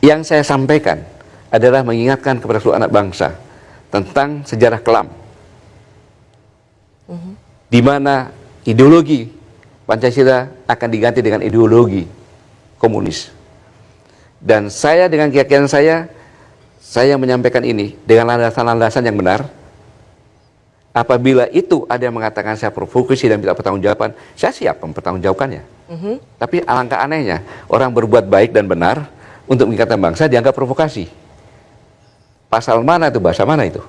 Yang saya sampaikan adalah mengingatkan kepada seluruh anak bangsa tentang sejarah kelam, di mana ideologi Pancasila akan diganti dengan ideologi komunis. Dan saya dengan keyakinan saya menyampaikan ini dengan landasan-landasan yang benar. Apabila itu ada yang mengatakan saya provokasi dan tidak pertanggungjawaban, saya siap mempertanggungjawabkannya. Tapi alangkah anehnya, orang berbuat baik dan benar untuk mengingatkan bangsa dianggap provokasi. Pasal mana itu, bahasa mana itu?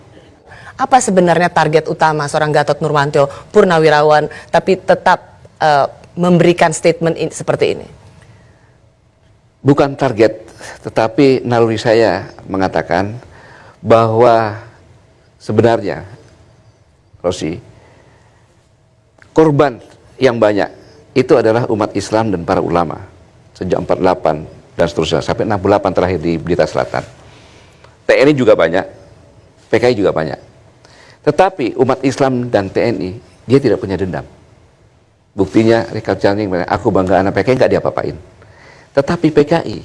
Apa sebenarnya target utama seorang Gatot Nurmantio, purnawirawan, tapi tetap memberikan statement seperti ini? Bukan target, tetapi naluri saya mengatakan bahwa sebenarnya, Rosi, korban yang banyak itu adalah umat Islam dan para ulama sejak 48 dan seterusnya sampai 68 terakhir di Blitar Selatan. TNI juga banyak, PKI juga banyak. Tetapi umat Islam dan TNI dia tidak punya dendam. Buktinya Richard Channing, aku bangga anak PKI nggak diapa-apain. Tetapi PKI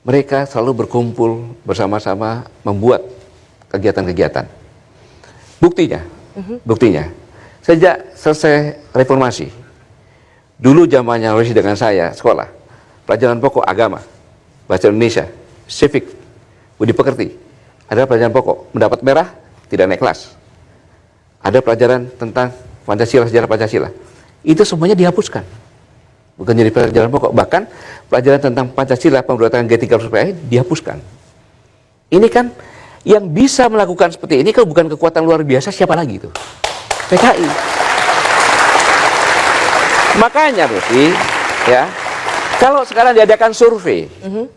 mereka selalu berkumpul bersama-sama membuat kegiatan-kegiatan. Buktinya, sejak selesai reformasi, dulu zamannya Rosi dengan saya sekolah, pelajaran pokok agama, bahasa Indonesia, civic, budi pekerti, ada pelajaran pokok, mendapat merah, tidak naik kelas. Ada pelajaran tentang Pancasila, sejarah Pancasila. Itu semuanya dihapuskan. Bukan jadi pelajaran pokok, bahkan pelajaran tentang Pancasila, pemberontakan G30 dihapuskan. Ini kan yang bisa melakukan seperti ini kalau bukan kekuatan luar biasa, siapa lagi itu? PKI. Makanya Rosi, ya, kalau sekarang diadakan survei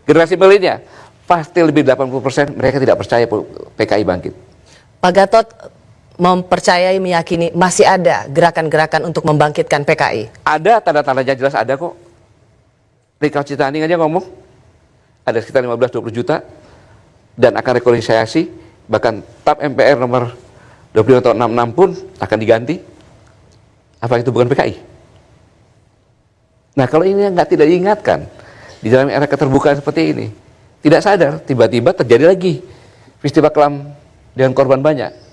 generasi milenial, pasti lebih 80% mereka tidak percaya PKI bangkit. Pak Gatot mempercayai, meyakini masih ada gerakan-gerakan untuk membangkitkan PKI? Ada, tanda-tandanya jelas ada kok. Richard Channing aja ngomong, ada sekitar 15-20 juta, dan akan rekonsiliasi, bahkan TAP MPR nomor 25 tahun 66 pun akan diganti. Apa itu bukan PKI? Nah, kalau ini tidak diingatkan di dalam era keterbukaan seperti ini, tidak sadar, tiba-tiba terjadi lagi peristiwa kelam dengan korban banyak.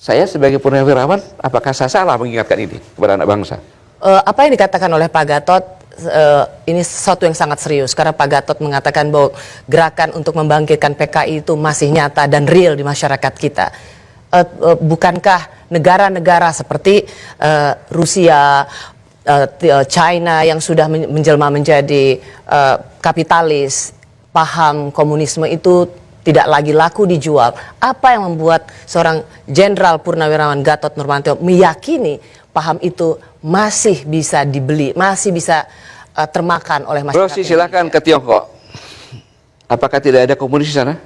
Saya sebagai purnawirawan, apakah saya salah mengingatkan ini kepada anak bangsa? Apa yang dikatakan oleh Pak Gatot ini sesuatu yang sangat serius, karena Pak Gatot mengatakan bahwa gerakan untuk membangkitkan PKI itu masih nyata dan real di masyarakat kita. Bukankah negara-negara seperti Rusia, China yang sudah menjelma menjadi kapitalis, paham komunisme itu tidak lagi laku dijual? Apa yang membuat seorang Jenderal Purnawirawan Gatot Nurmantio meyakini paham itu masih bisa dibeli, masih bisa termakan oleh masyarakat? Rosi, silakan ke Tiongkok. Apakah tidak ada komunis di sana?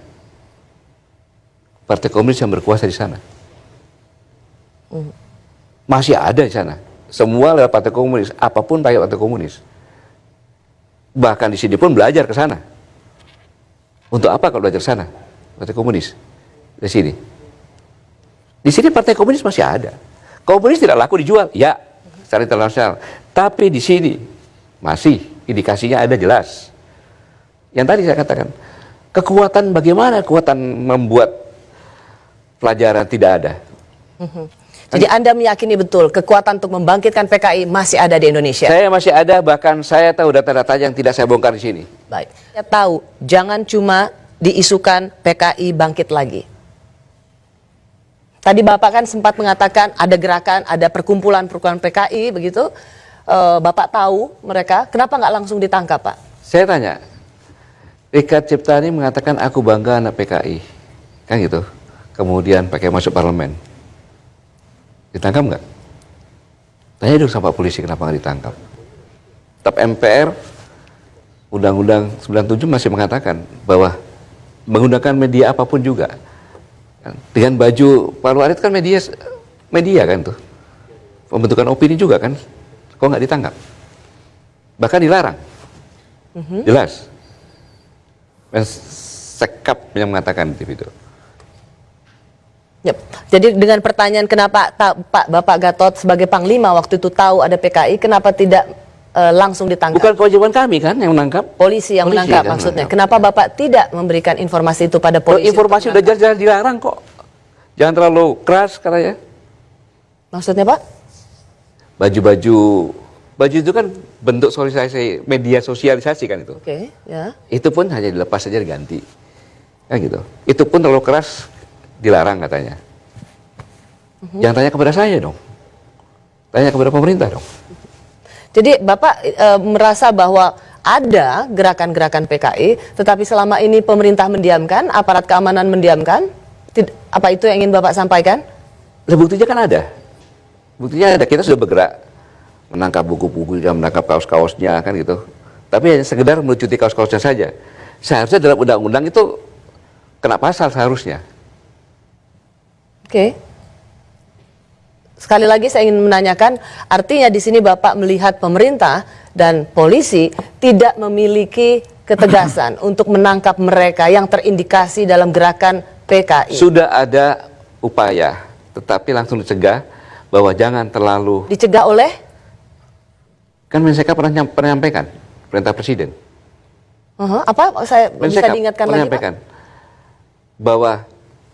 Partai komunis yang berkuasa di sana. Masih ada di sana. Semua lewat partai komunis, apapun pakai partai komunis. Bahkan di sini pun belajar ke sana. Untuk apa kalau belajar sana? Partai komunis di sini. Di sini partai komunis masih ada. Komunis tidak laku dijual, ya, secara internasional. Tapi di sini masih indikasinya ada jelas. Yang tadi saya katakan, kekuatan bagaimana kekuatan membuat pelajaran tidak ada. Jadi Anda meyakini betul kekuatan untuk membangkitkan PKI masih ada di Indonesia? Saya masih ada, bahkan saya tahu data-data yang tidak saya bongkar di sini. Baik, saya tahu jangan cuma diisukan PKI bangkit lagi. Tadi Bapak kan sempat mengatakan ada gerakan, ada perkumpulan-perkumpulan PKI begitu. Bapak tahu mereka, kenapa nggak langsung ditangkap, Pak? Saya tanya, Richard Ciptani mengatakan aku bangga anak PKI, kan gitu. Kemudian pakai masuk parlemen. Ditangkap nggak? Tanya dulu sama polisi kenapa nggak ditangkap. TAP MPR Undang-Undang 97 masih mengatakan bahwa menggunakan media apapun juga. Dengan baju Pak Luarit kan media kan tuh. Pembentukan opini juga kan. Kok nggak ditangkap? Bahkan dilarang. Jelas. Sekap yang mengatakan di TV itu. Yep. Jadi dengan pertanyaan kenapa Bapak Gatot sebagai Panglima waktu itu tahu ada PKI, kenapa tidak langsung ditangkap? Bukan kewajiban kami kan yang menangkap. Polisi yang Polisi menangkap kan maksudnya. menangkap. Kenapa Bapak tidak memberikan informasi itu pada Kalau polisi? informasi udah jelas-jelas dilarang kok. Jangan terlalu keras katanya. Maksudnya Pak? Baju itu kan bentuk sosialisasi, media sosialisasi kan itu. Oke, ya. Itu pun hanya dilepas saja diganti. Kan gitu. Itu pun terlalu keras dilarang katanya. Jangan tanya kepada saya dong. Tanya kepada pemerintah dong. Jadi Bapak merasa bahwa ada gerakan-gerakan PKI, tetapi selama ini pemerintah mendiamkan, aparat keamanan mendiamkan? Apa itu yang ingin Bapak sampaikan? Nah, buktinya kan ada. Buktinya ada, kita sudah bergerak. Menangkap buku-buku, menangkap kaos-kaosnya kan gitu. Tapi hanya sekedar melucuti kaos-kaosnya saja. Seharusnya dalam undang-undang itu kena pasal seharusnya. Oke. Sekali lagi saya ingin menanyakan, artinya di sini Bapak melihat pemerintah dan polisi tidak memiliki ketegasan untuk menangkap mereka yang terindikasi dalam gerakan PKI. Sudah ada upaya, tetapi langsung dicegah bahwa jangan terlalu. Dicegah oleh? Kan Mensekap pernah menyampaikan perintah presiden. Apa? Saya bisa Mensekap diingatkan pernah lagi, menyampaikan bahwa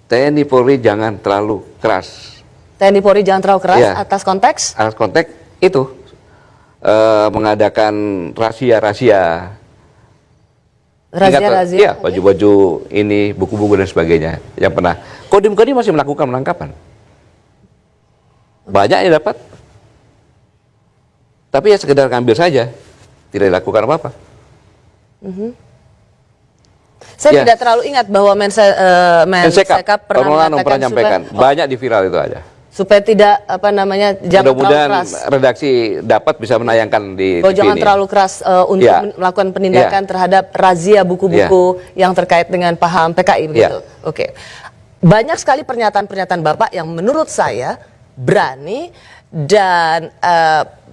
TNI Polri jangan terlalu keras. TNI Polri jangan terlalu keras Ya. atas konteks? Atas konteks itu mengadakan rahasia-rahasia. Razia-razia? Iya, baju-baju ini, buku-buku dan sebagainya. Yang pernah. Kodim masih melakukan penangkapan. Banyak yang dapat. Tapi ya sekedar ngambil saja. Tidak dilakukan apa-apa. Saya Ya. tidak terlalu ingat bahwa Mensekap pernah menyampaikan. Banyak di viral itu ada. supaya tidak jangan terlalu Mudah-mudahan keras. redaksi dapat bisa menayangkan di Bahwa TV jangan ini. terlalu keras untuk Ya. melakukan penindakan terhadap razia buku-buku yang terkait dengan paham PKI begitu. Oke. Banyak sekali pernyataan-pernyataan Bapak yang menurut saya berani dan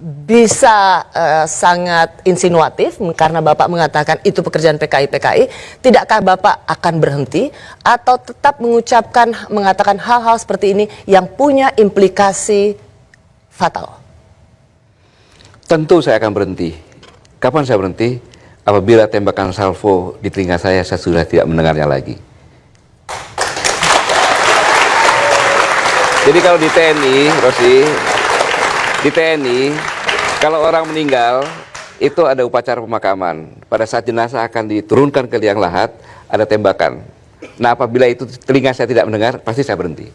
bisa sangat insinuatif karena Bapak mengatakan itu pekerjaan PKI. Tidakkah Bapak akan berhenti atau tetap mengatakan hal-hal seperti ini yang punya implikasi fatal? Tentu saya akan berhenti. Kapan saya berhenti? Apabila tembakan salvo di telinga saya sudah tidak mendengarnya lagi. Jadi kalau di TNI, Rosi, di TNI, kalau orang meninggal, itu ada upacara pemakaman. Pada saat jenazah akan diturunkan ke liang lahat, ada tembakan. Nah, apabila itu telinga saya tidak mendengar, pasti saya berhenti.